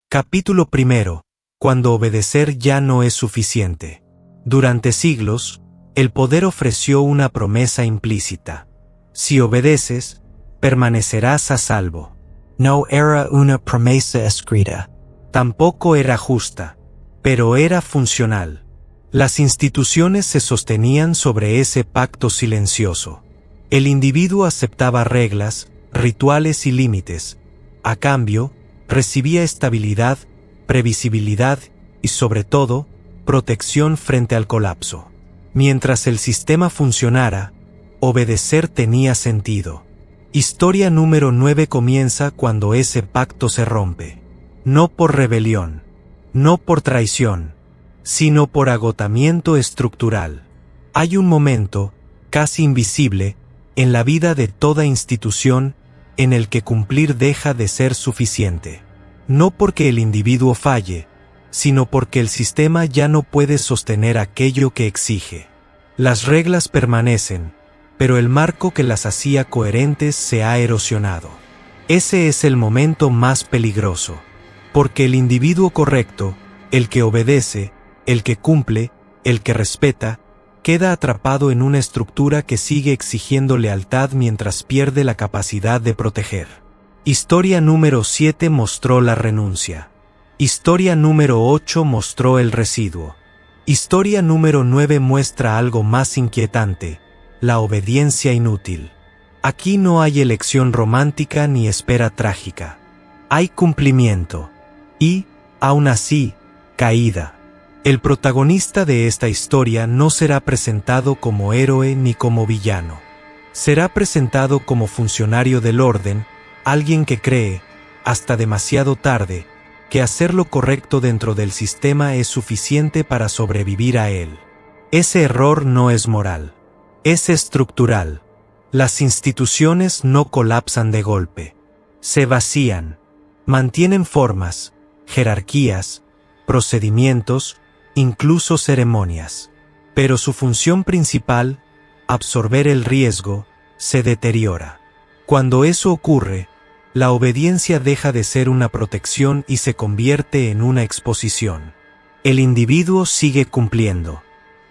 Capítulo 1. Cuando obedecer ya no es suficiente. Durante siglos, el poder ofreció una promesa implícita. Si obedeces, permanecerás a salvo. No era una promesa escrita. Tampoco era justa, pero era funcional. Las instituciones se sostenían sobre ese pacto silencioso. El individuo aceptaba reglas, rituales y límites. A cambio, recibía estabilidad, previsibilidad y, sobre todo, protección frente al colapso. Mientras el sistema funcionara, obedecer tenía sentido. Historia número 9 comienza cuando ese pacto se rompe. No por rebelión, no por traición, sino por agotamiento estructural. Hay un momento, casi invisible, en la vida de toda institución, en el que cumplir deja de ser suficiente. No porque el individuo falle, sino porque el sistema ya no puede sostener aquello que exige. Las reglas permanecen, pero el marco que las hacía coherentes se ha erosionado. Ese es el momento más peligroso, porque el individuo correcto, el que obedece, el que cumple, el que respeta, queda atrapado en una estructura que sigue exigiendo lealtad mientras pierde la capacidad de proteger. Historia número 7 mostró la renuncia. Historia número 8 mostró el residuo. Historia número 9 muestra algo más inquietante: la obediencia inútil. Aquí no hay elección romántica ni espera trágica. Hay cumplimiento. Y, aún así, caída. El protagonista de esta historia no será presentado como héroe ni como villano. Será presentado como funcionario del orden, alguien que cree, hasta demasiado tarde, que hacer lo correcto dentro del sistema es suficiente para sobrevivir a él. Ese error no es moral. Es estructural. Las instituciones no colapsan de golpe. Se vacían. Mantienen formas, jerarquías, procedimientos, incluso ceremonias. Pero su función principal, absorber el riesgo, se deteriora. Cuando eso ocurre, la obediencia deja de ser una protección y se convierte en una exposición. El individuo sigue cumpliendo.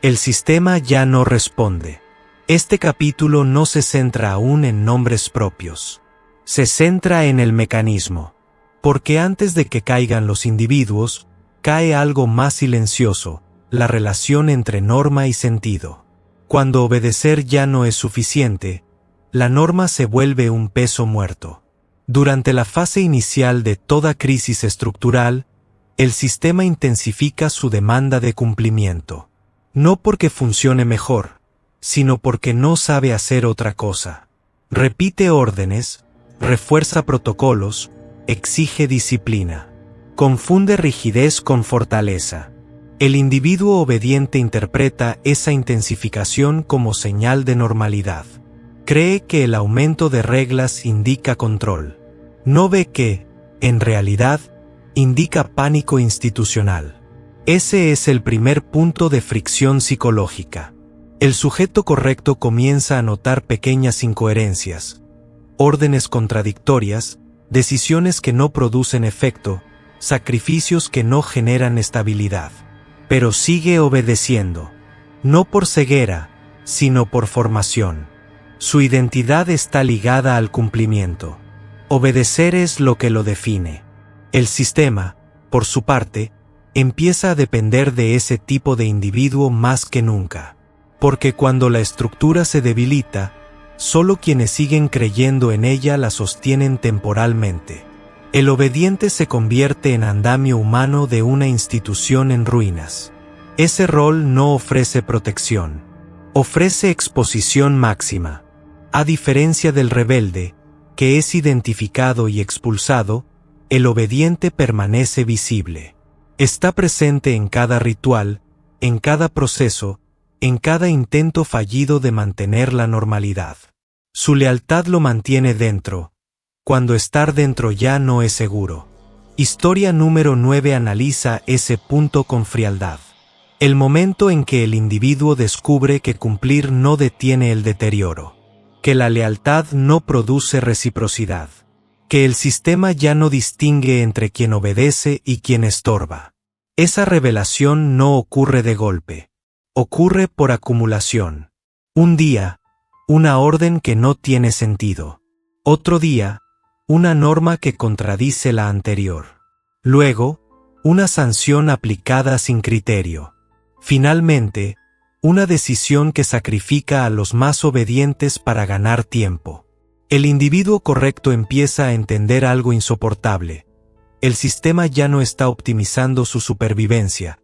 El sistema ya no responde. Este capítulo no se centra aún en nombres propios. Se centra en el mecanismo. Porque antes de que caigan los individuos, cae algo más silencioso: la relación entre norma y sentido. Cuando obedecer ya no es suficiente, la norma se vuelve un peso muerto. Durante la fase inicial de toda crisis estructural, el sistema intensifica su demanda de cumplimiento. No porque funcione mejor, sino porque no sabe hacer otra cosa. Repite órdenes, refuerza protocolos, exige disciplina. Confunde rigidez con fortaleza. El individuo obediente interpreta esa intensificación como señal de normalidad. Cree que el aumento de reglas indica control. No ve que, en realidad, indica pánico institucional. Ese es el primer punto de fricción psicológica. El sujeto correcto comienza a notar pequeñas incoherencias, órdenes contradictorias, decisiones que no producen efecto, sacrificios que no generan estabilidad. Pero sigue obedeciendo. No por ceguera, sino por formación. Su identidad está ligada al cumplimiento. Obedecer es lo que lo define. El sistema, por su parte, empieza a depender de ese tipo de individuo más que nunca. Porque cuando la estructura se debilita, solo quienes siguen creyendo en ella la sostienen temporalmente. El obediente se convierte en andamio humano de una institución en ruinas. Ese rol no ofrece protección. Ofrece exposición máxima. A diferencia del rebelde, que es identificado y expulsado, el obediente permanece visible. Está presente en cada ritual, en cada proceso, en cada intento fallido de mantener la normalidad. Su lealtad lo mantiene dentro, cuando estar dentro ya no es seguro. Historia número 9 analiza ese punto con frialdad. El momento en que el individuo descubre que cumplir no detiene el deterioro, que la lealtad no produce reciprocidad. que el sistema ya no distingue entre quien obedece y quien estorba. Esa revelación no ocurre de golpe. Ocurre por acumulación. Un día, una orden que no tiene sentido. Otro día, una norma que contradice la anterior. Luego, una sanción aplicada sin criterio. Finalmente, una decisión que sacrifica a los más obedientes para ganar tiempo. El individuo correcto empieza a entender algo insoportable. El sistema ya no está optimizando su supervivencia,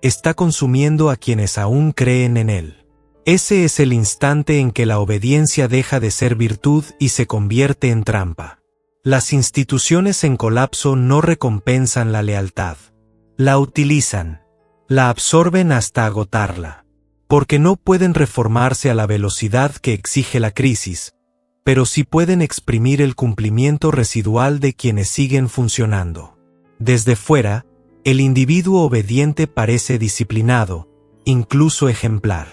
está consumiendo a quienes aún creen en él. Ese es el instante en que la obediencia deja de ser virtud y se convierte en trampa. Las instituciones en colapso no recompensan la lealtad. La utilizan. La absorben hasta agotarla. Porque no pueden reformarse a la velocidad que exige la crisis, pero sí pueden exprimir el cumplimiento residual de quienes siguen funcionando. Desde fuera, el individuo obediente parece disciplinado, incluso ejemplar.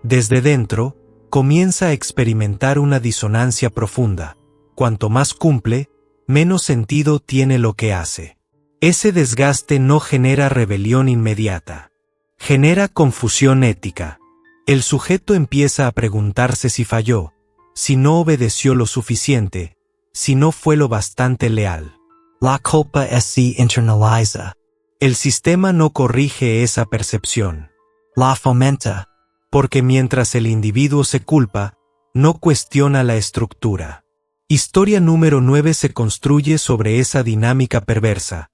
Desde dentro, comienza a experimentar una disonancia profunda. Cuanto más cumple, menos sentido tiene lo que hace. Ese desgaste no genera rebelión inmediata. Genera confusión ética. El sujeto empieza a preguntarse si falló, si no obedeció lo suficiente, si no fue lo bastante leal. La culpa se internaliza. El sistema no corrige esa percepción. La fomenta. Porque mientras el individuo se culpa, no cuestiona la estructura. Historia número 9 se construye sobre esa dinámica perversa.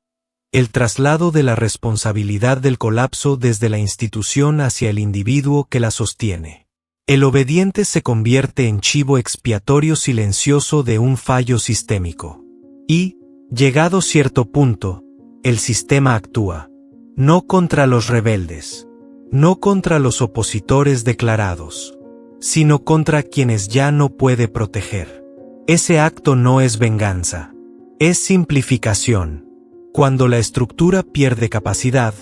El traslado de la responsabilidad del colapso desde la institución hacia el individuo que la sostiene. El obediente se convierte en chivo expiatorio silencioso de un fallo sistémico. Y, llegado cierto punto, el sistema actúa. No contra los rebeldes. No contra los opositores declarados. Sino contra quienes ya no puede proteger. Ese acto no es venganza. Es simplificación. Cuando la estructura pierde capacidad,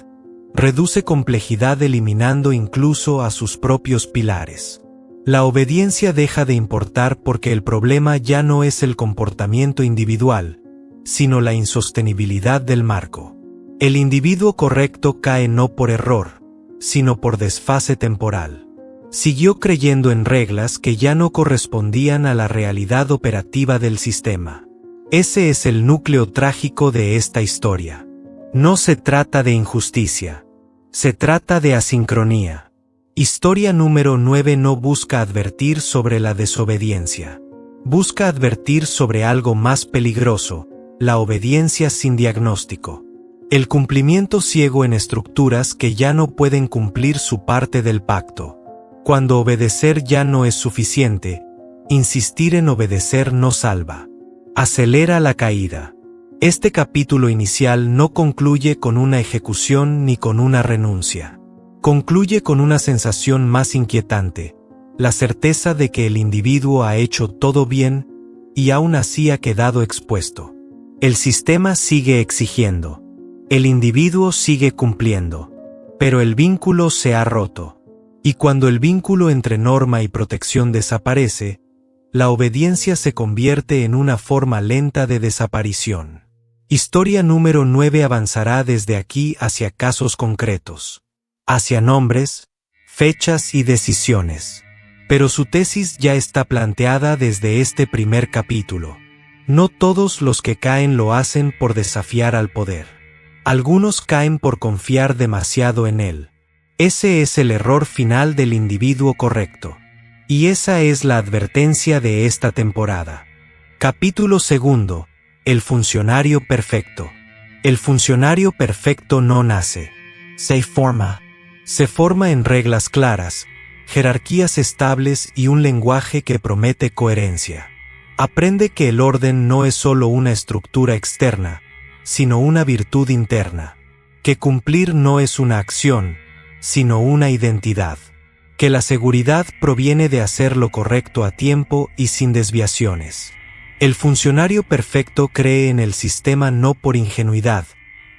reduce complejidad eliminando incluso a sus propios pilares. La obediencia deja de importar porque el problema ya no es el comportamiento individual, sino la insostenibilidad del marco. El individuo correcto cae no por error, sino por desfase temporal. Siguió creyendo en reglas que ya no correspondían a la realidad operativa del sistema. Ese es el núcleo trágico de esta historia. No se trata de injusticia. Se trata de asincronía. Historia número 9 no busca advertir sobre la desobediencia. Busca advertir sobre algo más peligroso, la obediencia sin diagnóstico. El cumplimiento ciego en estructuras que ya no pueden cumplir su parte del pacto. Cuando obedecer ya no es suficiente, insistir en obedecer no salva. Acelera la caída. Este capítulo inicial no concluye con una ejecución ni con una renuncia. Concluye con una sensación más inquietante, la certeza de que el individuo ha hecho todo bien y aún así ha quedado expuesto. El sistema sigue exigiendo. El individuo sigue cumpliendo. Pero el vínculo se ha roto. Y cuando el vínculo entre norma y protección desaparece, la obediencia se convierte en una forma lenta de desaparición. Historia número 9 avanzará desde aquí hacia casos concretos, hacia nombres, fechas y decisiones. Pero su tesis ya está planteada desde este primer capítulo. No todos los que caen lo hacen por desafiar al poder. Algunos caen por confiar demasiado en él. Ese es el error final del individuo correcto. Y esa es la advertencia de esta temporada. Capítulo 2. El funcionario perfecto. El funcionario perfecto no nace. Se forma. Se forma en reglas claras, jerarquías estables y un lenguaje que promete coherencia. Aprende que el orden no es solo una estructura externa, sino una virtud interna. Que cumplir no es una acción, sino una identidad. Que la seguridad proviene de hacer lo correcto a tiempo y sin desviaciones. El funcionario perfecto cree en el sistema no por ingenuidad,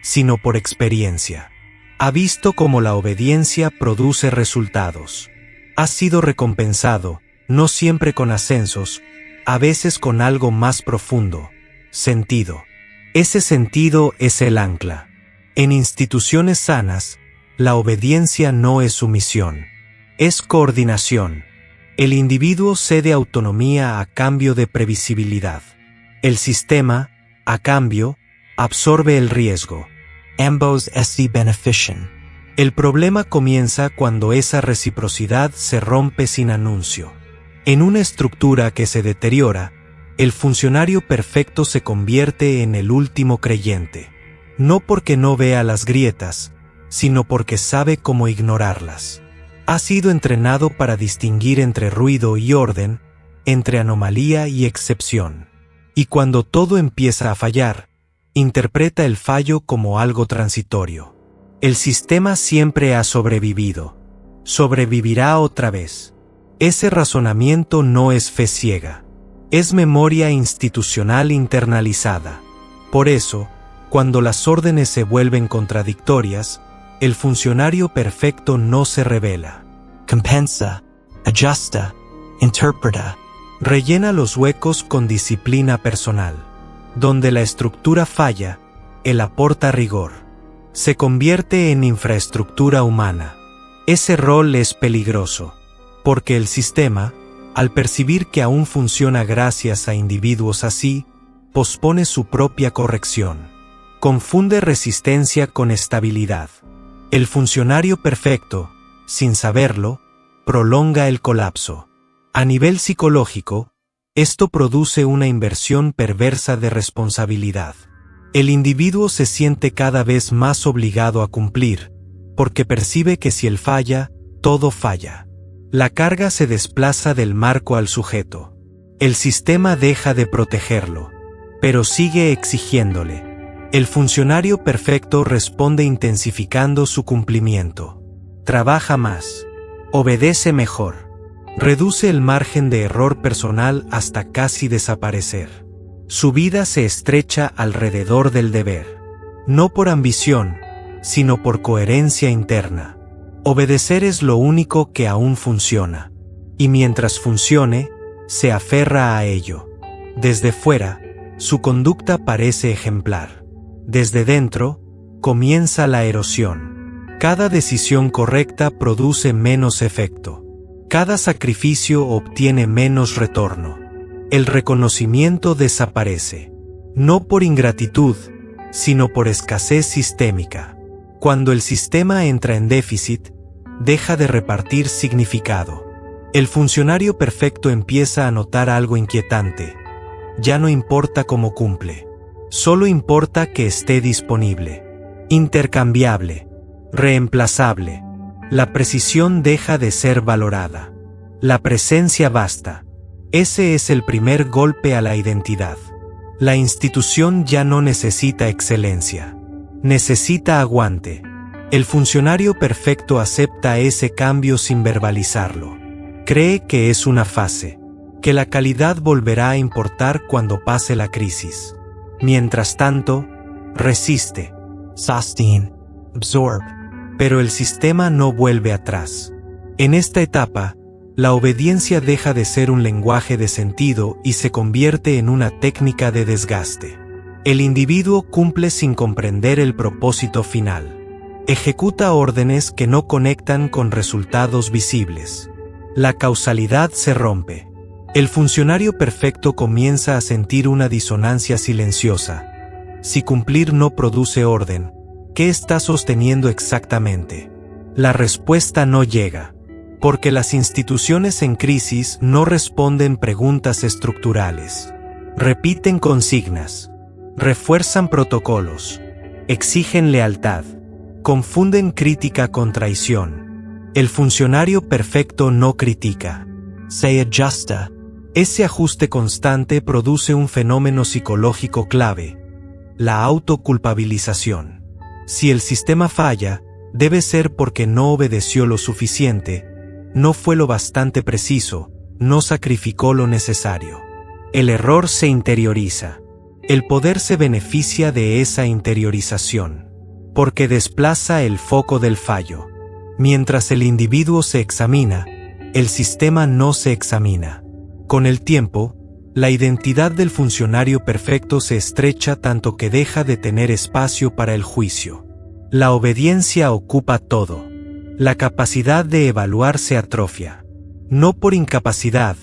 sino por experiencia. Ha visto cómo la obediencia produce resultados. Ha sido recompensado, no siempre con ascensos, a veces con algo más profundo, sentido. Ese sentido es el ancla. En instituciones sanas, la obediencia no es sumisión, es coordinación. El individuo cede autonomía a cambio de previsibilidad. El sistema, a cambio, absorbe el riesgo. Ambos si benefician. El problema comienza cuando esa reciprocidad se rompe sin anuncio. En una estructura que se deteriora, el funcionario perfecto se convierte en el último creyente. No porque no vea las grietas, sino porque sabe cómo ignorarlas. Ha sido entrenado para distinguir entre ruido y orden, entre anomalía y excepción. Y cuando todo empieza a fallar, interpreta el fallo como algo transitorio. El sistema siempre ha sobrevivido. Sobrevivirá otra vez. Ese razonamiento no es fe ciega. Es memoria institucional internalizada. Por eso, cuando las órdenes se vuelven contradictorias, el funcionario perfecto no se revela. Compensa, ajusta, interpreta. Rellena los huecos con disciplina personal. Donde la estructura falla, él aporta rigor. Se convierte en infraestructura humana. Ese rol es peligroso, porque el sistema, al percibir que aún funciona gracias a individuos así, pospone su propia corrección. Confunde resistencia con estabilidad. El funcionario perfecto, sin saberlo, prolonga el colapso. A nivel psicológico, esto produce una inversión perversa de responsabilidad. El individuo se siente cada vez más obligado a cumplir, porque percibe que si él falla, todo falla. La carga se desplaza del marco al sujeto. El sistema deja de protegerlo, pero sigue exigiéndole. El funcionario perfecto responde intensificando su cumplimiento. Trabaja más. Obedece mejor. Reduce el margen de error personal hasta casi desaparecer. Su vida se estrecha alrededor del deber. No por ambición, sino por coherencia interna. Obedecer es lo único que aún funciona. Y mientras funcione, se aferra a ello. Desde fuera, su conducta parece ejemplar. Desde dentro, comienza la erosión. Cada decisión correcta produce menos efecto. Cada sacrificio obtiene menos retorno. El reconocimiento desaparece. No por ingratitud, sino por escasez sistémica. Cuando el sistema entra en déficit, deja de repartir significado. El funcionario perfecto empieza a notar algo inquietante. Ya no importa cómo cumple. Solo importa que esté disponible. Intercambiable. Reemplazable. La precisión deja de ser valorada. La presencia basta. Ese es el primer golpe a la identidad. La institución ya no necesita excelencia. Necesita aguante. El funcionario perfecto acepta ese cambio sin verbalizarlo. Cree que es una fase, que la calidad volverá a importar cuando pase la crisis. Mientras tanto, resiste. Sustain, absorb. Pero el sistema no vuelve atrás. En esta etapa, la obediencia deja de ser un lenguaje de sentido y se convierte en una técnica de desgaste. El individuo cumple sin comprender el propósito final. Ejecuta órdenes que no conectan con resultados visibles. La causalidad se rompe. El funcionario perfecto comienza a sentir una disonancia silenciosa. Si cumplir no produce orden, ¿qué está sosteniendo exactamente? La respuesta no llega, porque las instituciones en crisis no responden preguntas estructurales. Repiten consignas, refuerzan protocolos, exigen lealtad, confunden crítica con traición. El funcionario perfecto no critica, se ajusta. Ese ajuste constante produce un fenómeno psicológico clave, la autoculpabilización. Si el sistema falla, debe ser porque no obedeció lo suficiente, no fue lo bastante preciso, no sacrificó lo necesario. El error se interioriza. El poder se beneficia de esa interiorización, porque desplaza el foco del fallo. Mientras el individuo se examina, el sistema no se examina. Con el tiempo, La identidad del funcionario perfecto se estrecha tanto que deja de tener espacio para el juicio. La obediencia ocupa todo. La capacidad de evaluar se atrofia. No por incapacidad,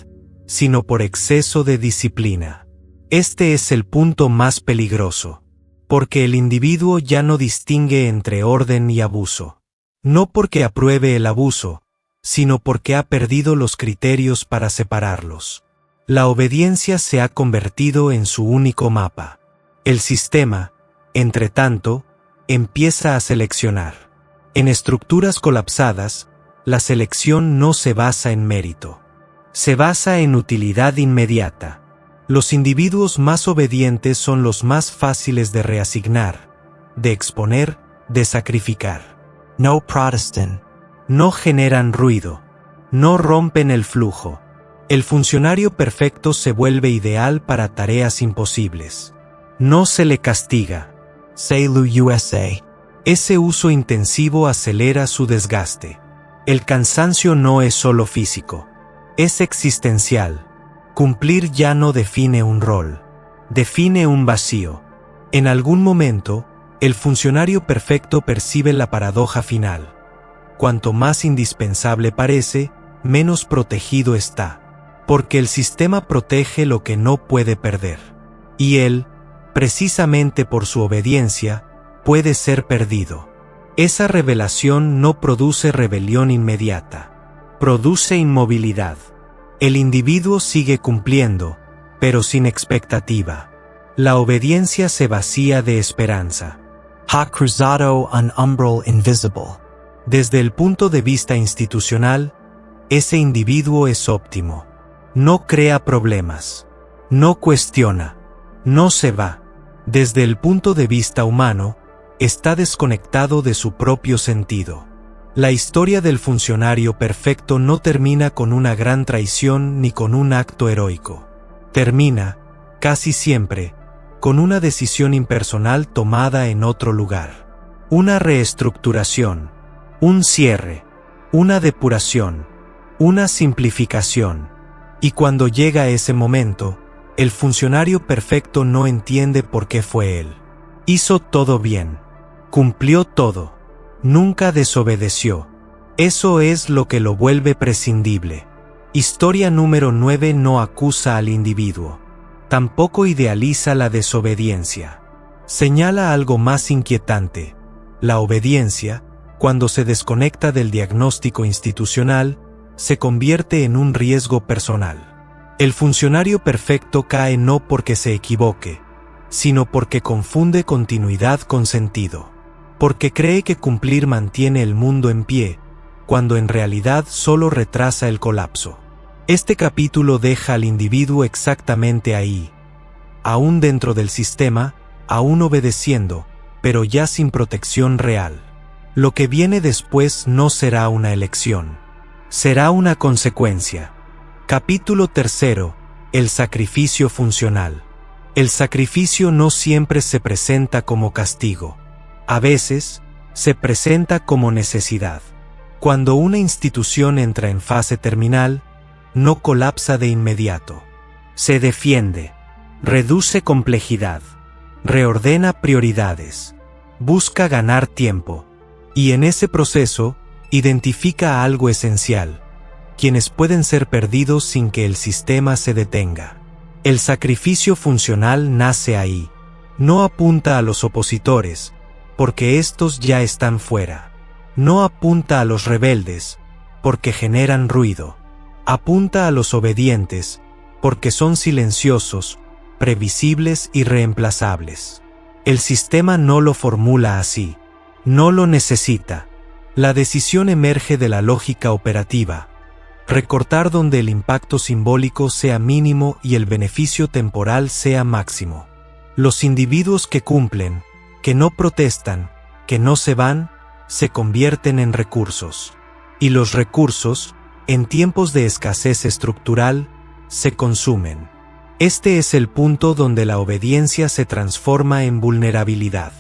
sino por exceso de disciplina. Este es el punto más peligroso, porque el individuo ya no distingue entre orden y abuso. No porque apruebe el abuso, sino porque ha perdido los criterios para separarlos. La obediencia se ha convertido en su único mapa. El sistema, entre tanto, empieza a seleccionar. En estructuras colapsadas, la selección no se basa en mérito. Se basa en utilidad inmediata. Los individuos más obedientes son los más fáciles de reasignar, de exponer, de sacrificar. No Protestant. No generan ruido. No rompen el flujo. El funcionario perfecto se vuelve ideal para tareas imposibles. No se le castiga. Seilu USA. Ese uso intensivo acelera su desgaste. El cansancio no es solo físico. Es existencial. Cumplir ya no define un rol. Define un vacío. En algún momento, el funcionario perfecto percibe la paradoja final. Cuanto más indispensable parece, menos protegido está. Porque el sistema protege lo que no puede perder. Y él, precisamente por su obediencia, puede ser perdido. Esa revelación no produce rebelión inmediata. Produce inmovilidad. El individuo sigue cumpliendo, pero sin expectativa. La obediencia se vacía de esperanza. Ha cruzado un umbral invisible. Desde el punto de vista institucional, ese individuo es óptimo. No crea problemas. No cuestiona. No se va. Desde el punto de vista humano, está desconectado de su propio sentido. La historia del funcionario perfecto no termina con una gran traición ni con un acto heroico. Termina, casi siempre, con una decisión impersonal tomada en otro lugar. Una reestructuración, un cierre, una depuración, una simplificación. Y cuando llega ese momento, el funcionario perfecto no entiende por qué fue él. Hizo todo bien. Cumplió todo. Nunca desobedeció. Eso es lo que lo vuelve prescindible. Historia número 9 no acusa al individuo. Tampoco idealiza la desobediencia. Señala algo más inquietante. La obediencia, cuando se desconecta del diagnóstico institucional, se convierte en un riesgo personal. El funcionario perfecto cae no porque se equivoque, sino porque confunde continuidad con sentido. Porque cree que cumplir mantiene el mundo en pie, cuando en realidad solo retrasa el colapso. Este capítulo deja al individuo exactamente ahí, aún dentro del sistema, aún obedeciendo, pero ya sin protección real. Lo que viene después no será una elección. Será una consecuencia. Capítulo 3. El sacrificio funcional. El sacrificio no siempre se presenta como castigo. A veces, se presenta como necesidad. Cuando una institución entra en fase terminal, no colapsa de inmediato. Se defiende, reduce complejidad, reordena prioridades, busca ganar tiempo, y en ese proceso, identifica algo esencial, quienes pueden ser perdidos sin que el sistema se detenga. El sacrificio funcional nace ahí. No apunta a los opositores, porque estos ya están fuera. No apunta a los rebeldes, porque generan ruido. Apunta a los obedientes, porque son silenciosos, previsibles y reemplazables. El sistema no lo formula así. No lo necesita. La decisión emerge de la lógica operativa. Recortar donde el impacto simbólico sea mínimo y el beneficio temporal sea máximo. Los individuos que cumplen, que no protestan, que no se van, se convierten en recursos. Y los recursos, en tiempos de escasez estructural, se consumen. Este es el punto donde la obediencia se transforma en vulnerabilidad.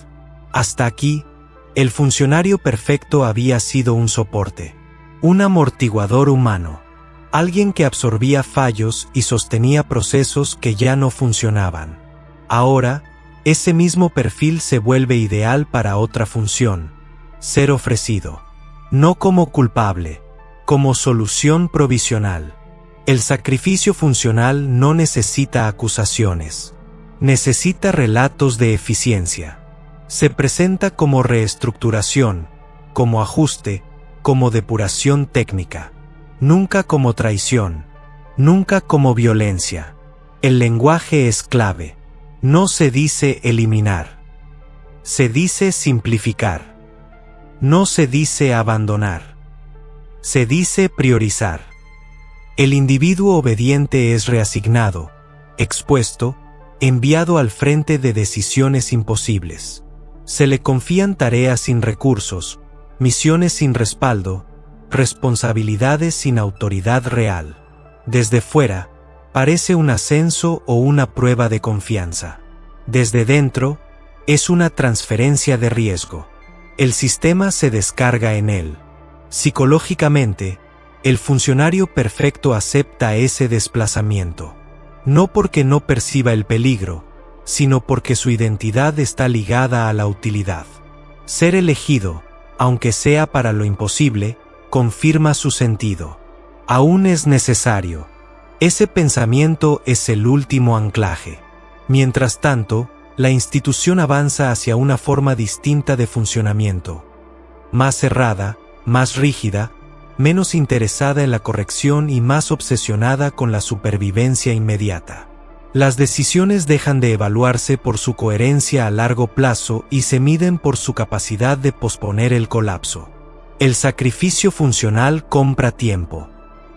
Hasta aquí, el funcionario perfecto había sido un soporte, un amortiguador humano. Alguien que absorbía fallos y sostenía procesos que ya no funcionaban. Ahora, ese mismo perfil se vuelve ideal para otra función: ser ofrecido. No como culpable, como solución provisional. El sacrificio funcional no necesita acusaciones. Necesita relatos de eficiencia. Se presenta como reestructuración, como ajuste, como depuración técnica. Nunca como traición, nunca como violencia. El lenguaje es clave. No se dice eliminar. Se dice simplificar. No se dice abandonar. Se dice priorizar. El individuo obediente es reasignado, expuesto, enviado al frente de decisiones imposibles. Se le confían tareas sin recursos, misiones sin respaldo, responsabilidades sin autoridad real. Desde fuera, parece un ascenso o una prueba de confianza. Desde dentro, es una transferencia de riesgo. El sistema se descarga en él. Psicológicamente, el funcionario perfecto acepta ese desplazamiento. No porque no perciba el peligro, sino porque su identidad está ligada a la utilidad. Ser elegido, aunque sea para lo imposible, confirma su sentido. Aún es necesario. Ese pensamiento es el último anclaje. Mientras tanto, la institución avanza hacia una forma distinta de funcionamiento. Más cerrada, más rígida, menos interesada en la corrección y más obsesionada con la supervivencia inmediata. Las decisiones dejan de evaluarse por su coherencia a largo plazo y se miden por su capacidad de posponer el colapso. El sacrificio funcional compra tiempo.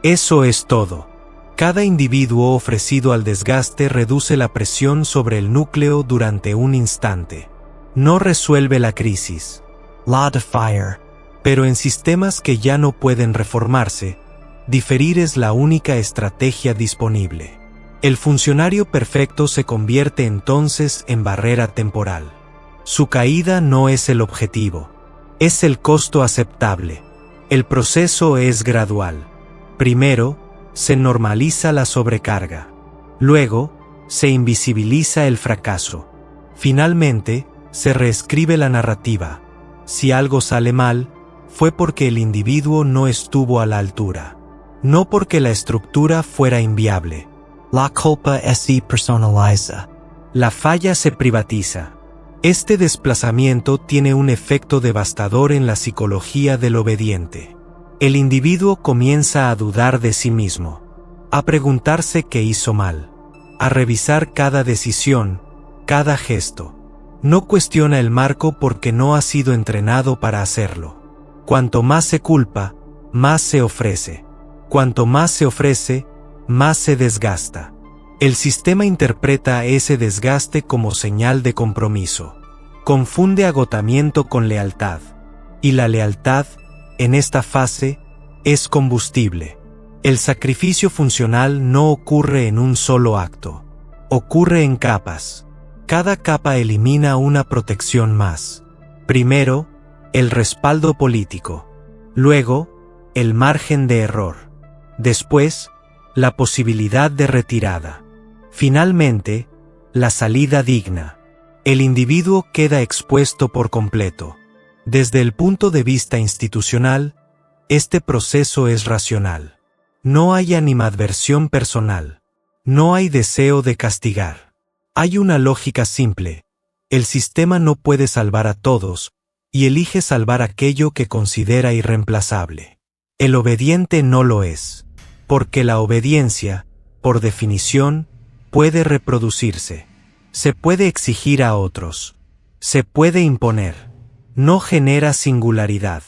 Eso es todo. Cada individuo ofrecido al desgaste reduce la presión sobre el núcleo durante un instante. No resuelve la crisis. Law de fire. Pero en sistemas que ya no pueden reformarse, diferir es la única estrategia disponible. El funcionario perfecto se convierte entonces en barrera temporal. Su caída no es el objetivo. Es el costo aceptable. El proceso es gradual. Primero, se normaliza la sobrecarga. Luego, se invisibiliza el fracaso. Finalmente, se reescribe la narrativa. Si algo sale mal, fue porque el individuo no estuvo a la altura. No porque la estructura fuera inviable. La culpa se personaliza. La falla se privatiza. Este desplazamiento tiene un efecto devastador en la psicología del obediente. El individuo comienza a dudar de sí mismo, a preguntarse qué hizo mal, a revisar cada decisión, cada gesto. No cuestiona el marco porque no ha sido entrenado para hacerlo. Cuanto más se culpa, más se ofrece. Cuanto más se ofrece, más se desgasta. El sistema interpreta ese desgaste como señal de compromiso. Confunde agotamiento con lealtad. Y la lealtad, en esta fase, es combustible. El sacrificio funcional no ocurre en un solo acto. Ocurre en capas. Cada capa elimina una protección más. Primero, el respaldo político. Luego, el margen de error. Después, la posibilidad de retirada. Finalmente, la salida digna. El individuo queda expuesto por completo. Desde el punto de vista institucional, este proceso es racional. No hay animadversión personal. No hay deseo de castigar. Hay una lógica simple. El sistema no puede salvar a todos, y elige salvar aquello que considera irreemplazable. El obediente no lo es, porque la obediencia, por definición, puede reproducirse. Se puede exigir a otros. Se puede imponer. No genera singularidad.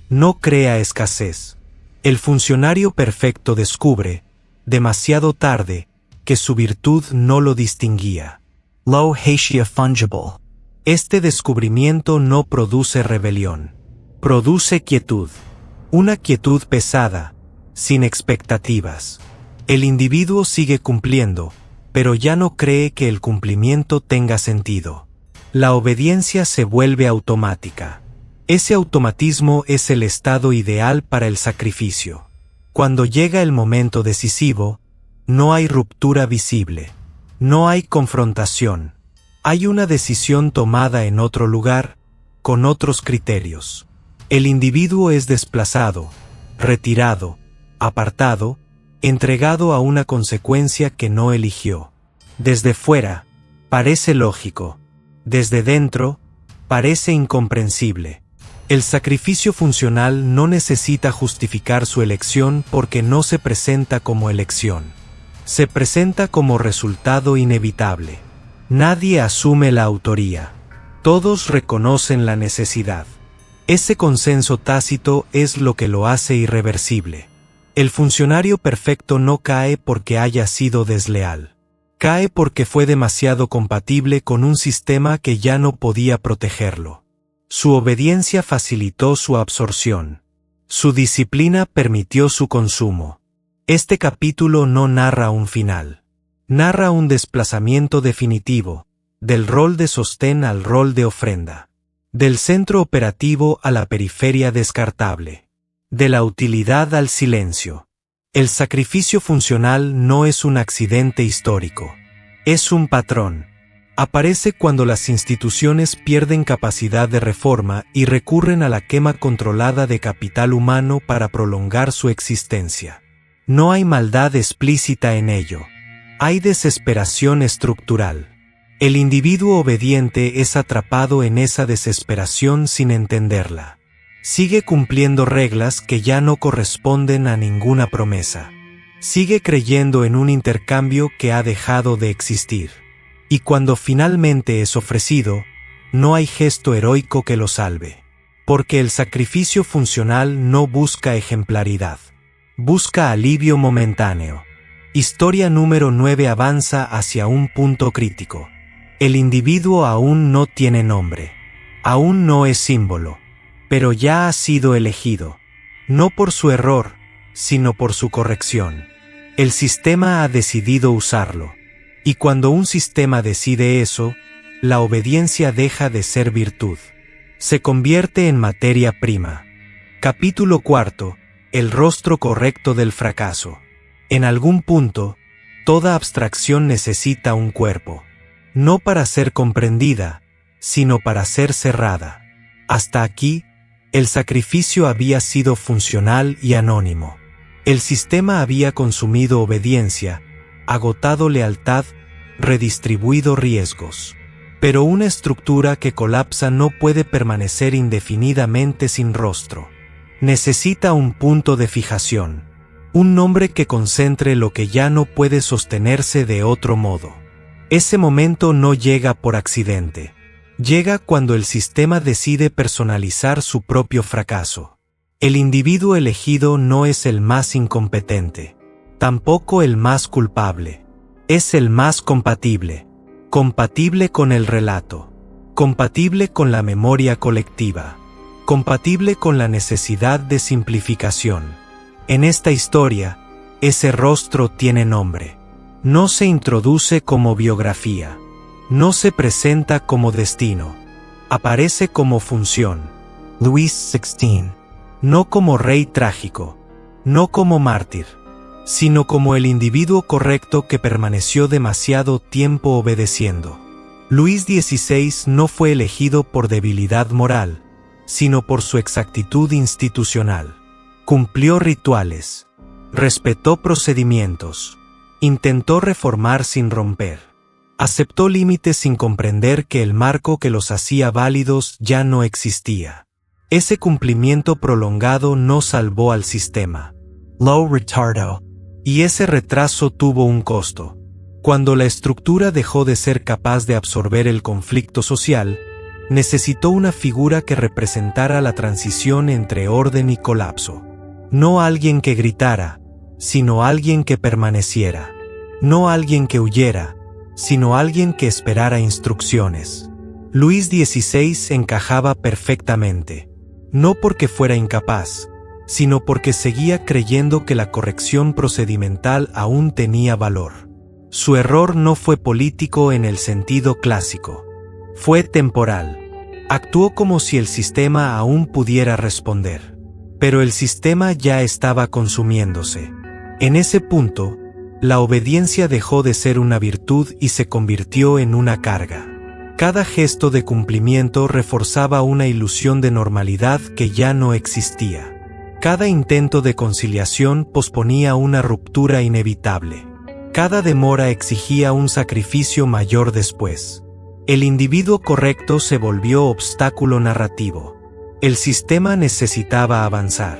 No crea escasez. El funcionario perfecto descubre, demasiado tarde, que su virtud no lo distinguía. Lo hacía fungible. Este descubrimiento no produce rebelión. Produce quietud. Una quietud pesada, sin expectativas. El individuo sigue cumpliendo, pero ya no cree que el cumplimiento tenga sentido. La obediencia se vuelve automática. Ese automatismo es el estado ideal para el sacrificio. Cuando llega el momento decisivo, no hay ruptura visible, no hay confrontación, hay una decisión tomada en otro lugar, con otros criterios. El individuo es desplazado, retirado, apartado, entregado a una consecuencia que no eligió. Desde fuera, parece lógico. Desde dentro, parece incomprensible. El sacrificio funcional no necesita justificar su elección porque no se presenta como elección. Se presenta como resultado inevitable. Nadie asume la autoría. Todos reconocen la necesidad. Ese consenso tácito es lo que lo hace irreversible. El funcionario perfecto no cae porque haya sido desleal. Cae porque fue demasiado compatible con un sistema que ya no podía protegerlo. Su obediencia facilitó su absorción. Su disciplina permitió su consumo. Este capítulo no narra un final. Narra un desplazamiento definitivo, del rol de sostén al rol de ofrenda. Del centro operativo a la periferia descartable. De la utilidad al silencio. El sacrificio funcional no es un accidente histórico. Es un patrón. Aparece cuando las instituciones pierden capacidad de reforma y recurren a la quema controlada de capital humano para prolongar su existencia. No hay maldad explícita en ello. Hay desesperación estructural. El individuo obediente es atrapado en esa desesperación sin entenderla. Sigue cumpliendo reglas que ya no corresponden a ninguna promesa. Sigue creyendo en un intercambio que ha dejado de existir. Y cuando finalmente es ofrecido, no hay gesto heroico que lo salve. Porque el sacrificio funcional no busca ejemplaridad. Busca alivio momentáneo. Historia número 9 avanza hacia un punto crítico. El individuo aún no tiene nombre. Aún no es símbolo. Pero ya ha sido elegido. No por su error, sino por su corrección. El sistema ha decidido usarlo. Y cuando un sistema decide eso, la obediencia deja de ser virtud. Se convierte en materia prima. Capítulo 4. El rostro correcto del fracaso. En algún punto, toda abstracción necesita un cuerpo. No para ser comprendida, sino para ser cerrada. Hasta aquí, el sacrificio había sido funcional y anónimo. El sistema había consumido obediencia, agotado lealtad, redistribuido riesgos. Pero una estructura que colapsa no puede permanecer indefinidamente sin rostro. Necesita un punto de fijación, un nombre que concentre lo que ya no puede sostenerse de otro modo. Ese momento no llega por accidente. Llega cuando el sistema decide personalizar su propio fracaso. El individuo elegido no es el más incompetente, tampoco el más culpable. Es el más compatible. Compatible con el relato. Compatible con la memoria colectiva. Compatible con la necesidad de simplificación. En esta historia, ese rostro tiene nombre. No se introduce como biografía. No se presenta como destino. Aparece como función. Louis XVI. No como rey trágico. No como mártir. Sino como el individuo correcto que permaneció demasiado tiempo obedeciendo. Luis XVI no fue elegido por debilidad moral, sino por su exactitud institucional. Cumplió rituales, respetó procedimientos, intentó reformar sin romper, aceptó límites sin comprender que el marco que los hacía válidos ya no existía. Ese cumplimiento prolongado no salvó al sistema. Lo retardó. Y ese retraso tuvo un costo. Cuando la estructura dejó de ser capaz de absorber el conflicto social, necesitó una figura que representara la transición entre orden y colapso. No alguien que gritara, sino alguien que permaneciera. No alguien que huyera, sino alguien que esperara instrucciones. Luis XVI encajaba perfectamente. No porque fuera incapaz, sino porque seguía creyendo que la corrección procedimental aún tenía valor. Su error no fue político en el sentido clásico. Fue temporal. Actuó como si el sistema aún pudiera responder. Pero el sistema ya estaba consumiéndose. En ese punto, la obediencia dejó de ser una virtud y se convirtió en una carga. Cada gesto de cumplimiento reforzaba una ilusión de normalidad que ya no existía. Cada intento de conciliación posponía una ruptura inevitable. Cada demora exigía un sacrificio mayor después. El individuo correcto se volvió obstáculo narrativo. El sistema necesitaba avanzar.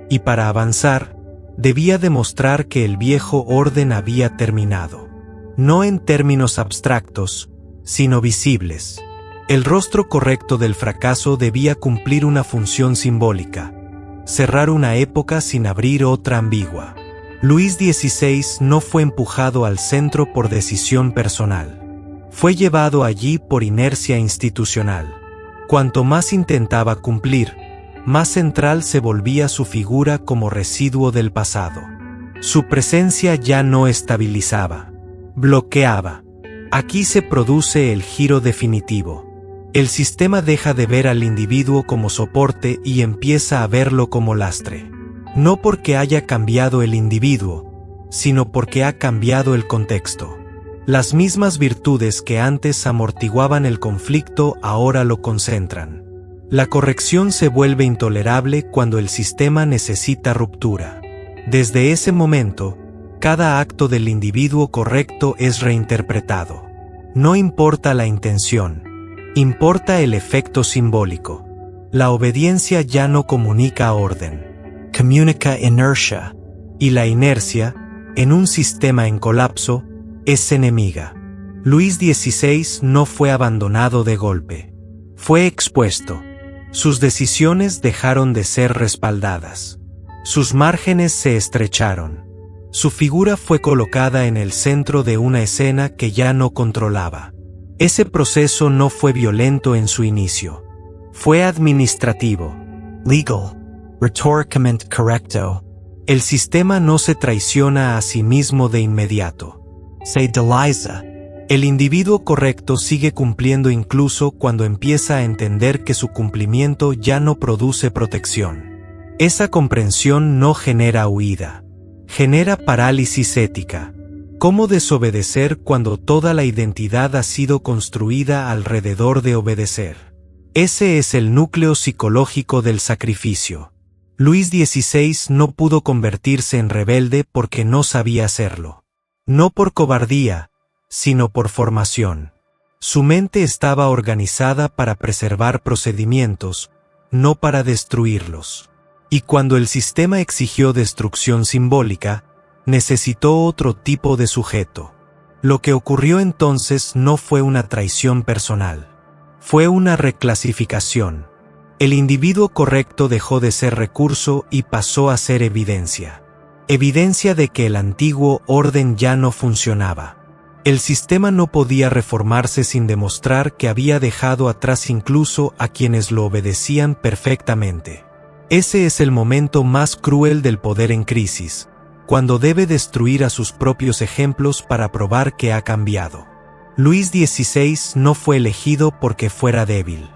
Y para avanzar, debía demostrar que el viejo orden había terminado. No en términos abstractos, sino visibles. El rostro correcto del fracaso debía cumplir una función simbólica. Cerrar una época sin abrir otra ambigua. Luis XVI no fue empujado al centro por decisión personal. Fue llevado allí por inercia institucional. Cuanto más intentaba cumplir, más central se volvía su figura como residuo del pasado. Su presencia ya no estabilizaba, bloqueaba. Aquí se produce el giro definitivo. El sistema deja de ver al individuo como soporte y empieza a verlo como lastre. No porque haya cambiado el individuo, sino porque ha cambiado el contexto. Las mismas virtudes que antes amortiguaban el conflicto ahora lo concentran. La corrección se vuelve intolerable cuando el sistema necesita ruptura. Desde ese momento, cada acto del individuo correcto es reinterpretado. No importa la intención, importa el efecto simbólico. La obediencia ya no comunica orden. Comunica inertia. Y la inercia, en un sistema en colapso, es enemiga. Luis XVI no fue abandonado de golpe. Fue expuesto. Sus decisiones dejaron de ser respaldadas. Sus márgenes se estrecharon. Su figura fue colocada en el centro de una escena que ya no controlaba. Ese proceso no fue violento en su inicio. Fue administrativo. Legal. Rhetoricamente correcto. El sistema no se traiciona a sí mismo de inmediato. Se delisa. El individuo correcto sigue cumpliendo incluso cuando empieza a entender que su cumplimiento ya no produce protección. Esa comprensión no genera huida. Genera parálisis ética. ¿Cómo desobedecer cuando toda la identidad ha sido construida alrededor de obedecer? Ese es el núcleo psicológico del sacrificio. Luis XVI no pudo convertirse en rebelde porque no sabía hacerlo. No por cobardía, sino por formación. Su mente estaba organizada para preservar procedimientos, no para destruirlos. Y cuando el sistema exigió destrucción simbólica, necesitó otro tipo de sujeto. Lo que ocurrió entonces no fue una traición personal. Fue una reclasificación. El individuo correcto dejó de ser recurso y pasó a ser evidencia. Evidencia de que el antiguo orden ya no funcionaba. El sistema no podía reformarse sin demostrar que había dejado atrás incluso a quienes lo obedecían perfectamente. Ese es el momento más cruel del poder en crisis, cuando debe destruir a sus propios ejemplos para probar que ha cambiado. Luis XVI no fue elegido porque fuera débil.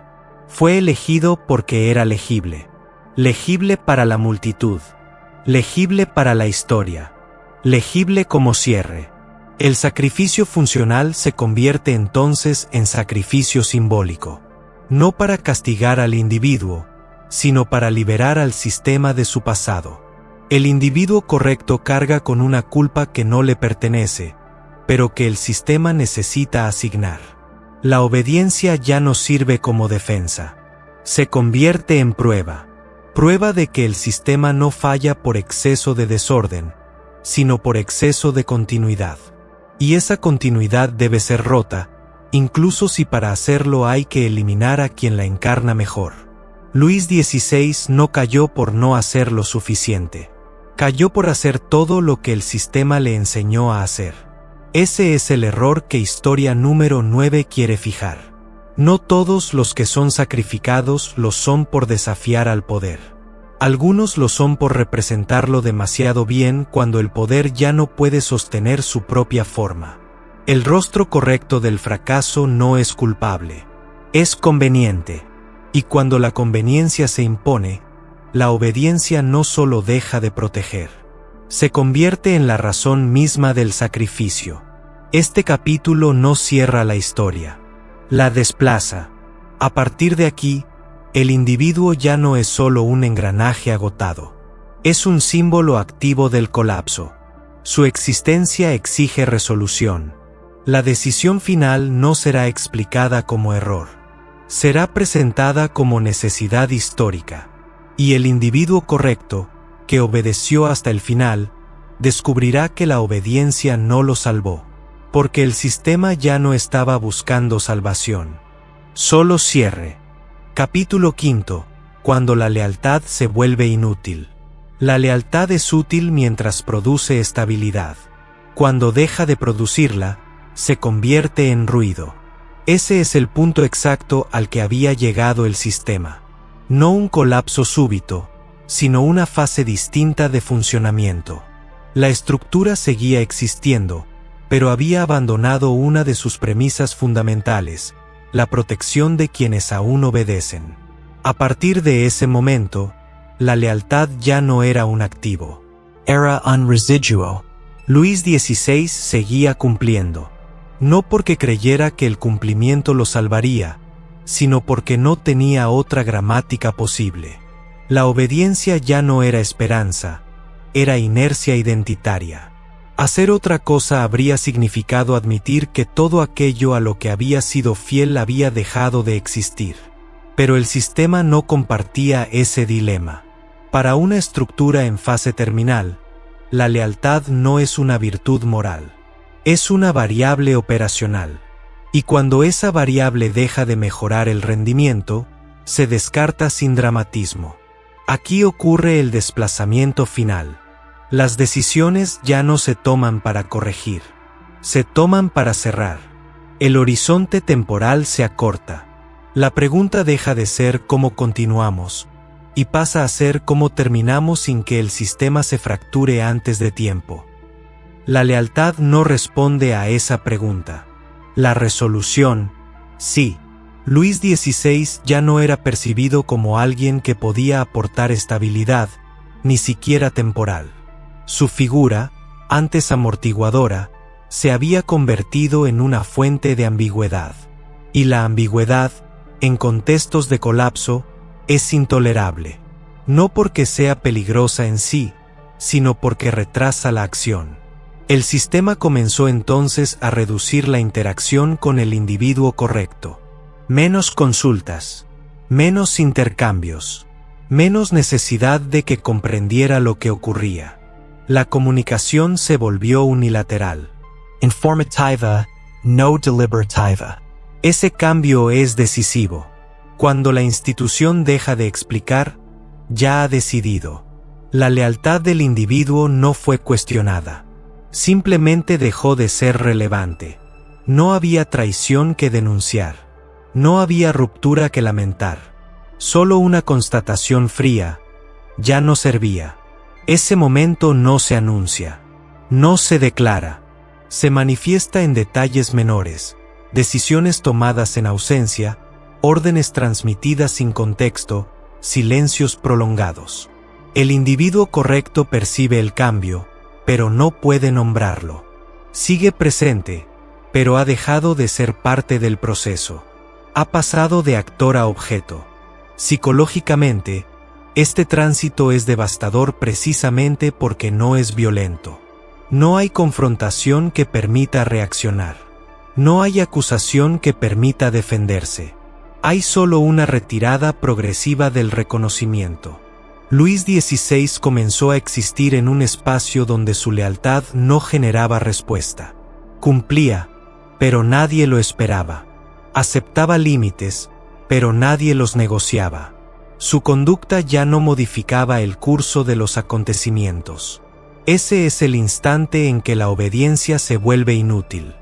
Fue elegido porque era legible. Legible para la multitud. Legible para la historia. Legible como cierre. El sacrificio funcional se convierte entonces en sacrificio simbólico. No para castigar al individuo, sino para liberar al sistema de su pasado. El individuo correcto carga con una culpa que no le pertenece, pero que el sistema necesita asignar. La obediencia ya no sirve como defensa. Se convierte en prueba. Prueba de que el sistema no falla por exceso de desorden, sino por exceso de continuidad. Y esa continuidad debe ser rota, incluso si para hacerlo hay que eliminar a quien la encarna mejor. Luis XVI no cayó por no hacer lo suficiente. Cayó por hacer todo lo que el sistema le enseñó a hacer. Ese es el error que historia número 9 quiere fijar. No todos los que son sacrificados lo son por desafiar al poder. Algunos lo son por representarlo demasiado bien cuando el poder ya no puede sostener su propia forma. El rostro correcto del fracaso no es culpable. Es conveniente. Y cuando la conveniencia se impone, la obediencia no solo deja de proteger, se convierte en la razón misma del sacrificio. Este capítulo no cierra la historia, la desplaza. A partir de aquí, el individuo ya no es solo un engranaje agotado, es un símbolo activo del colapso. Su existencia exige resolución. La decisión final no será explicada como error, será presentada como necesidad histórica. Y el individuo correcto, que obedeció hasta el final, descubrirá que la obediencia no lo salvó, porque el sistema ya no estaba buscando salvación. Solo cierre. Capítulo 5. Cuando la lealtad se vuelve inútil. La lealtad es útil mientras produce estabilidad. Cuando deja de producirla, se convierte en ruido. Ese es el punto exacto al que había llegado el sistema. No un colapso súbito, sino una fase distinta de funcionamiento. La estructura seguía existiendo, pero había abandonado una de sus premisas fundamentales, la protección de quienes aún obedecen. A partir de ese momento, la lealtad ya no era un activo. Era un residuo. Luis XVI seguía cumpliendo, no porque creyera que el cumplimiento lo salvaría, sino porque no tenía otra gramática posible. La obediencia ya no era esperanza, era inercia identitaria. Hacer otra cosa habría significado admitir que todo aquello a lo que había sido fiel había dejado de existir. Pero el sistema no compartía ese dilema. Para una estructura en fase terminal, la lealtad no es una virtud moral, es una variable operacional. Y cuando esa variable deja de mejorar el rendimiento, se descarta sin dramatismo. Aquí ocurre el desplazamiento final. Las decisiones ya no se toman para corregir, se toman para cerrar. El horizonte temporal se acorta. La pregunta deja de ser cómo continuamos, y pasa a ser cómo terminamos sin que el sistema se fracture antes de tiempo. La lealtad no responde a esa pregunta. La resolución, sí. Luis XVI ya no era percibido como alguien que podía aportar estabilidad, ni siquiera temporal. Su figura, antes amortiguadora, se había convertido en una fuente de ambigüedad. Y la ambigüedad, en contextos de colapso, es intolerable. No porque sea peligrosa en sí, sino porque retrasa la acción. El sistema comenzó entonces a reducir la interacción con el individuo correcto. Menos consultas, menos intercambios, menos necesidad de que comprendiera lo que ocurría. La comunicación se volvió unilateral. Informativa, no deliberativa. Ese cambio es decisivo. Cuando la institución deja de explicar, ya ha decidido. La lealtad del individuo no fue cuestionada. Simplemente dejó de ser relevante. No había traición que denunciar. No había ruptura que lamentar. Solo una constatación fría. Ya no servía. Ese momento no se anuncia. No se declara. Se manifiesta en detalles menores, decisiones tomadas en ausencia, órdenes transmitidas sin contexto, silencios prolongados. El individuo correcto percibe el cambio, pero no puede nombrarlo. Sigue presente, pero ha dejado de ser parte del proceso. Ha pasado de actor a objeto. Psicológicamente, este tránsito es devastador precisamente porque no es violento. No hay confrontación que permita reaccionar. No hay acusación que permita defenderse. Hay solo una retirada progresiva del reconocimiento. Luis XVI comenzó a existir en un espacio donde su lealtad no generaba respuesta. Cumplía, pero nadie lo esperaba. Aceptaba límites, pero nadie los negociaba. Su conducta ya no modificaba el curso de los acontecimientos. Ese es el instante en que la obediencia se vuelve inútil.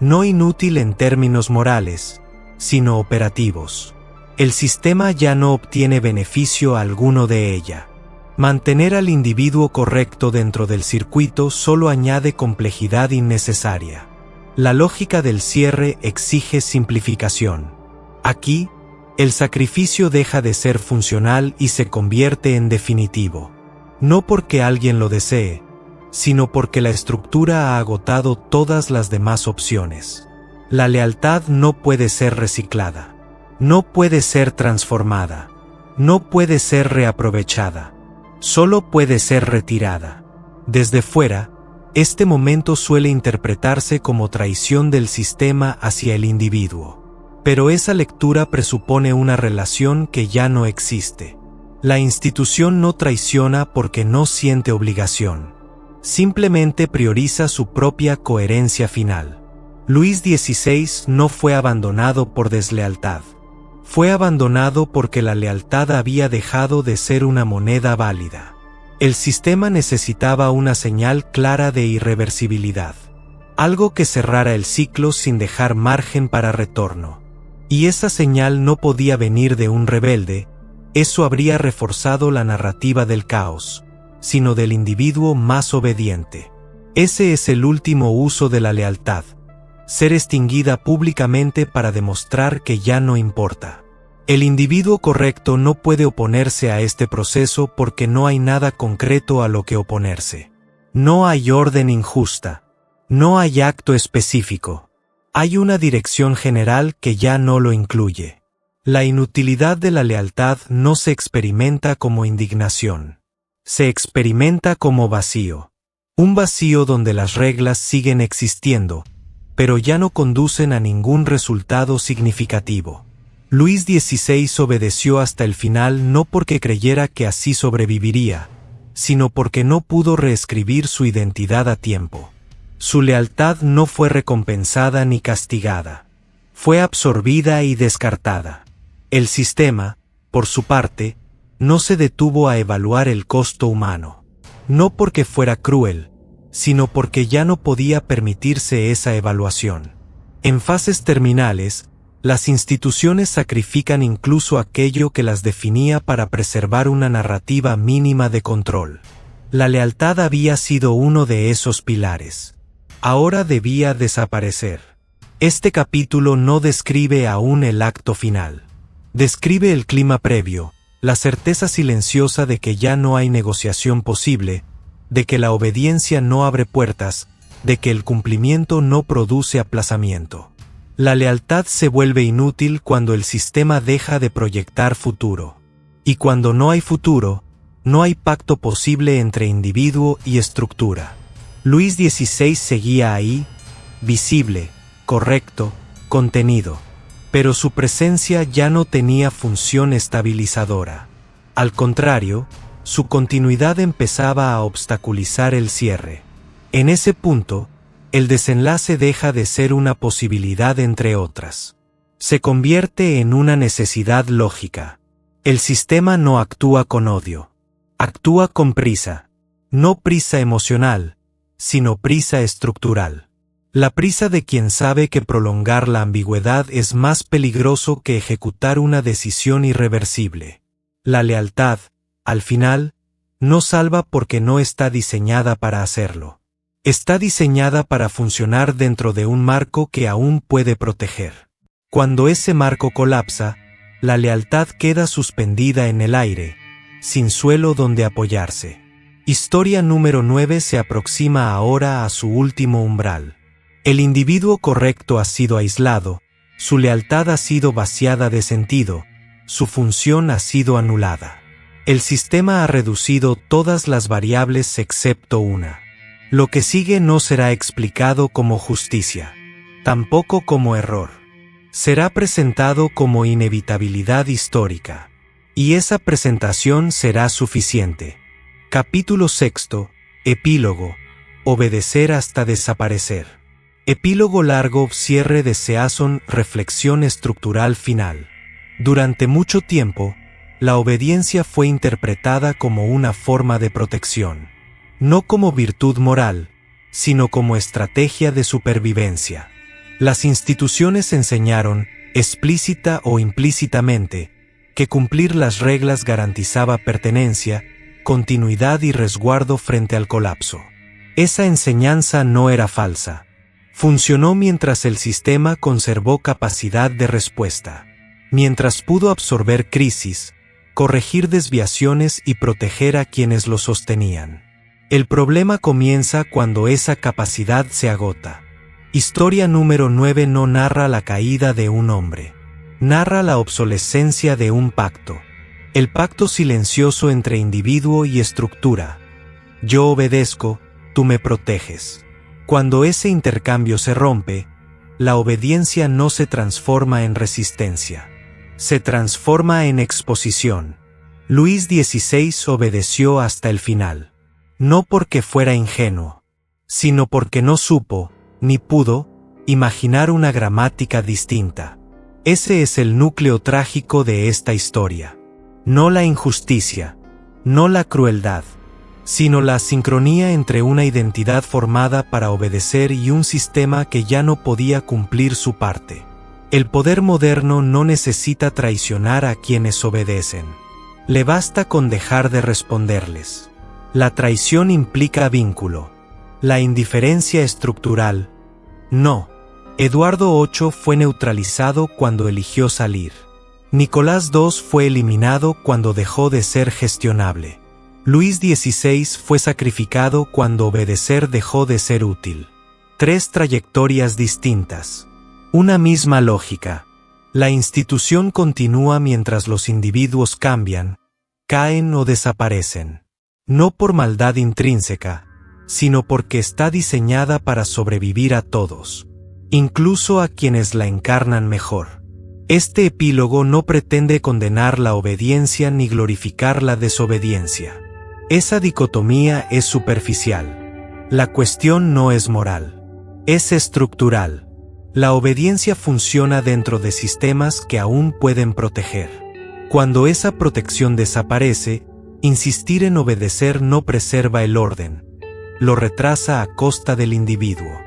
No inútil en términos morales, sino operativos. El sistema ya no obtiene beneficio alguno de ella. Mantener al individuo correcto dentro del circuito solo añade complejidad innecesaria. La lógica del cierre exige simplificación. Aquí, El sacrificio deja de ser funcional y se convierte en definitivo. No porque alguien lo desee, sino porque la estructura ha agotado todas las demás opciones. La lealtad no puede ser reciclada. No puede ser transformada. No puede ser reaprovechada. Solo puede ser retirada. Desde fuera, este momento suele interpretarse como traición del sistema hacia el individuo. Pero esa lectura presupone una relación que ya no existe. La institución no traiciona porque no siente obligación. Simplemente prioriza su propia coherencia final. Luis XVI no fue abandonado por deslealtad. Fue abandonado porque la lealtad había dejado de ser una moneda válida. El sistema necesitaba una señal clara de irreversibilidad. Algo que cerrara el ciclo sin dejar margen para retorno. Y esa señal no podía venir de un rebelde, eso habría reforzado la narrativa del caos, sino del individuo más obediente. Ese es el último uso de la lealtad. Ser extinguida públicamente para demostrar que ya no importa. El individuo correcto no puede oponerse a este proceso porque no hay nada concreto a lo que oponerse. No hay orden injusta. No hay acto específico. Hay una dirección general que ya no lo incluye. La inutilidad de la lealtad no se experimenta como indignación. Se experimenta como vacío. Un vacío donde las reglas siguen existiendo, pero ya no conducen a ningún resultado significativo. Luis XVI obedeció hasta el final no porque creyera que así sobreviviría, sino porque no pudo reescribir su identidad a tiempo. Su lealtad no fue recompensada ni castigada. Fue absorbida y descartada. El sistema, por su parte, no se detuvo a evaluar el costo humano. No porque fuera cruel, sino porque ya no podía permitirse esa evaluación. En fases terminales, las instituciones sacrifican incluso aquello que las definía para preservar una narrativa mínima de control. La lealtad había sido uno de esos pilares. Ahora debía desaparecer. Este capítulo no describe aún el acto final. Describe el clima previo, la certeza silenciosa de que ya no hay negociación posible, de que la obediencia no abre puertas, de que el cumplimiento no produce aplazamiento. La lealtad se vuelve inútil cuando el sistema deja de proyectar futuro. Y cuando no hay futuro, no hay pacto posible entre individuo y estructura. Luis XVI seguía ahí, visible, correcto, contenido. Pero su presencia ya no tenía función estabilizadora. Al contrario, su continuidad empezaba a obstaculizar el cierre. En ese punto, el desenlace deja de ser una posibilidad entre otras. Se convierte en una necesidad lógica. El sistema no actúa con odio. Actúa con prisa. No prisa emocional, sino prisa estructural. La prisa de quien sabe que prolongar la ambigüedad es más peligroso que ejecutar una decisión irreversible. La lealtad, al final, no salva porque no está diseñada para hacerlo. Está diseñada para funcionar dentro de un marco que aún puede proteger. Cuando ese marco colapsa, la lealtad queda suspendida en el aire, sin suelo donde apoyarse. Historia número 9 se aproxima ahora a su último umbral. El individuo correcto ha sido aislado, su lealtad ha sido vaciada de sentido, su función ha sido anulada. El sistema ha reducido todas las variables excepto una. Lo que sigue no será explicado como justicia, tampoco como error. Será presentado como inevitabilidad histórica. Y esa presentación será suficiente. Capítulo 6, Epílogo. Obedecer hasta desaparecer. Epílogo largo, cierre de Season, reflexión estructural final. Durante mucho tiempo, la obediencia fue interpretada como una forma de protección. No como virtud moral, sino como estrategia de supervivencia. Las instituciones enseñaron, explícita o implícitamente, que cumplir las reglas garantizaba pertenencia, continuidad y resguardo frente al colapso. Esa enseñanza no era falsa. Funcionó mientras el sistema conservó capacidad de respuesta. mientras pudo absorber crisis, corregir desviaciones y proteger a quienes lo sostenían. El problema comienza cuando esa capacidad se agota. Historia número 9 no narra la caída de un hombre. Narra la obsolescencia de un pacto. El pacto silencioso entre individuo y estructura. Yo obedezco, tú me proteges. Cuando ese intercambio se rompe, la obediencia no se transforma en resistencia. Se transforma en exposición. Luis XVI obedeció hasta el final. No porque fuera ingenuo, sino porque no supo, ni pudo, imaginar una gramática distinta. Ese es el núcleo trágico de esta historia. No la injusticia, no la crueldad, sino la sincronía entre una identidad formada para obedecer y un sistema que ya no podía cumplir su parte. El poder moderno no necesita traicionar a quienes obedecen. Le basta con dejar de responderles. La traición implica vínculo. La indiferencia estructural, no. Eduardo VIII fue neutralizado cuando eligió salir. Nicolás II fue eliminado cuando dejó de ser gestionable. Luis XVI fue sacrificado cuando obedecer dejó de ser útil. 3 trayectorias distintas. Una misma lógica. La institución continúa mientras los individuos cambian, caen o desaparecen. No por maldad intrínseca, sino porque está diseñada para sobrevivir a todos, incluso a quienes la encarnan mejor. Este epílogo no pretende condenar la obediencia ni glorificar la desobediencia. Esa dicotomía es superficial. La cuestión no es moral, es estructural. La obediencia funciona dentro de sistemas que aún pueden proteger. Cuando esa protección desaparece, insistir en obedecer no preserva el orden, lo retrasa a costa del individuo.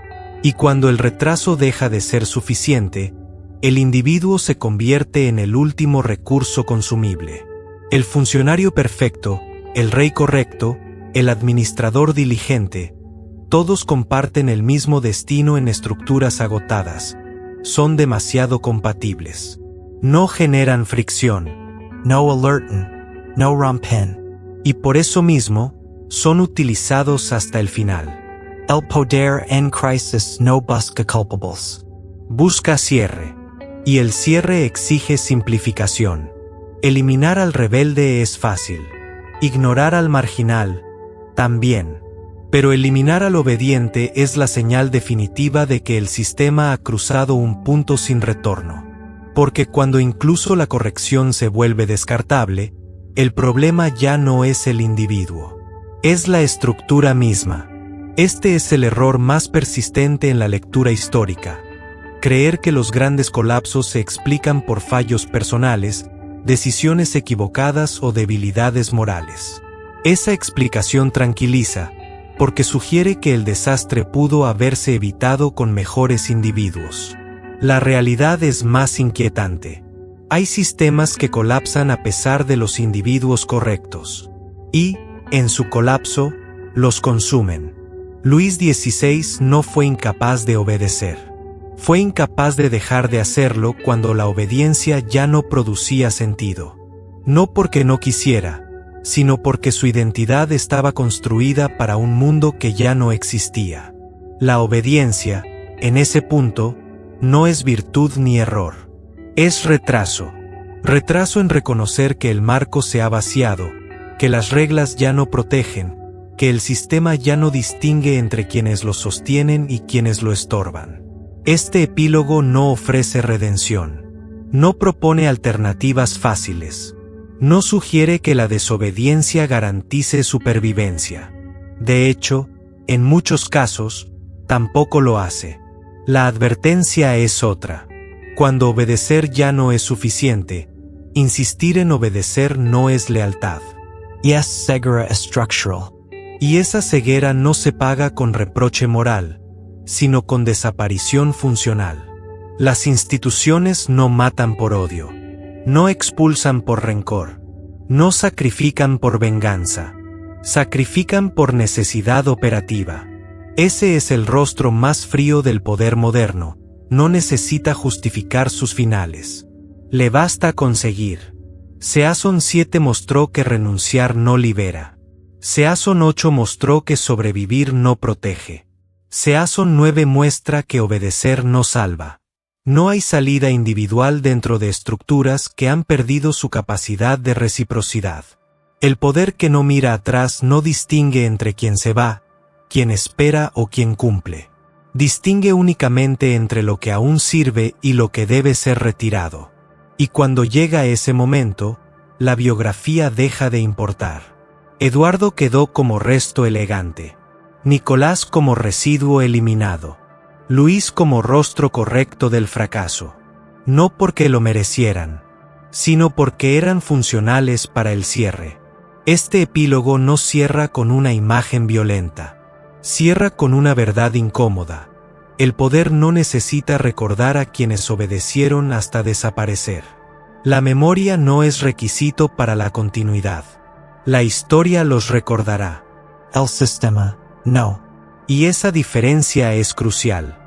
Y cuando el retraso deja de ser suficiente, el individuo se convierte en el último recurso consumible. El funcionario perfecto, el rey correcto, el administrador diligente, todos comparten el mismo destino en estructuras agotadas. Son demasiado compatibles. No generan fricción. No alerten, no rompen. Y por eso mismo, son utilizados hasta el final. El poder en crisis no busca culpables. Busca cierre. Y el cierre exige simplificación. Eliminar al rebelde es fácil. Ignorar al marginal, también. Pero eliminar al obediente es la señal definitiva de que el sistema ha cruzado un punto sin retorno. Porque cuando incluso la corrección se vuelve descartable, el problema ya no es el individuo. Es la estructura misma. Este es el error más persistente en la lectura histórica. Creer que los grandes colapsos se explican por fallos personales, decisiones equivocadas o debilidades morales. Esa explicación tranquiliza, porque sugiere que el desastre pudo haberse evitado con mejores individuos. La realidad es más inquietante. Hay sistemas que colapsan a pesar de los individuos correctos. Y, en su colapso, los consumen. Luis XVI no fue incapaz de obedecer. Fue incapaz de dejar de hacerlo cuando la obediencia ya no producía sentido. No porque no quisiera, sino porque su identidad estaba construida para un mundo que ya no existía. La obediencia, en ese punto, no es virtud ni error. Es retraso. Retraso en reconocer que el marco se ha vaciado, que las reglas ya no protegen, que el sistema ya no distingue entre quienes lo sostienen y quienes lo estorban. Este epílogo no ofrece redención. No propone alternativas fáciles. No sugiere que la desobediencia garantice supervivencia. De hecho, en muchos casos, tampoco lo hace. La advertencia es otra. Cuando obedecer ya no es suficiente, insistir en obedecer no es lealtad. Y es ceguera estructural. Y esa ceguera no se paga con reproche moral, sino con desaparición funcional. Las instituciones no matan por odio, no expulsan por rencor, no sacrifican por venganza, sacrifican por necesidad operativa. Ese es el rostro más frío del poder moderno, no necesita justificar sus finales. Le basta conseguir. Season 7 mostró que renunciar no libera. Season 8 mostró que sobrevivir no protege. Season 9 muestra que obedecer no salva. No hay salida individual dentro de estructuras que han perdido su capacidad de reciprocidad. El poder que no mira atrás no distingue entre quien se va, quien espera o quien cumple. Distingue únicamente entre lo que aún sirve y lo que debe ser retirado. Y cuando llega ese momento, la biografía deja de importar. Eduardo quedó como resto elegante. Nicolás como residuo eliminado. Luis como rostro correcto del fracaso. No porque lo merecieran, sino porque eran funcionales para el cierre. Este epílogo no cierra con una imagen violenta. Cierra con una verdad incómoda. El poder no necesita recordar a quienes obedecieron hasta desaparecer. La memoria no es requisito para la continuidad. La historia los recordará. El sistema, no. Y esa diferencia es crucial.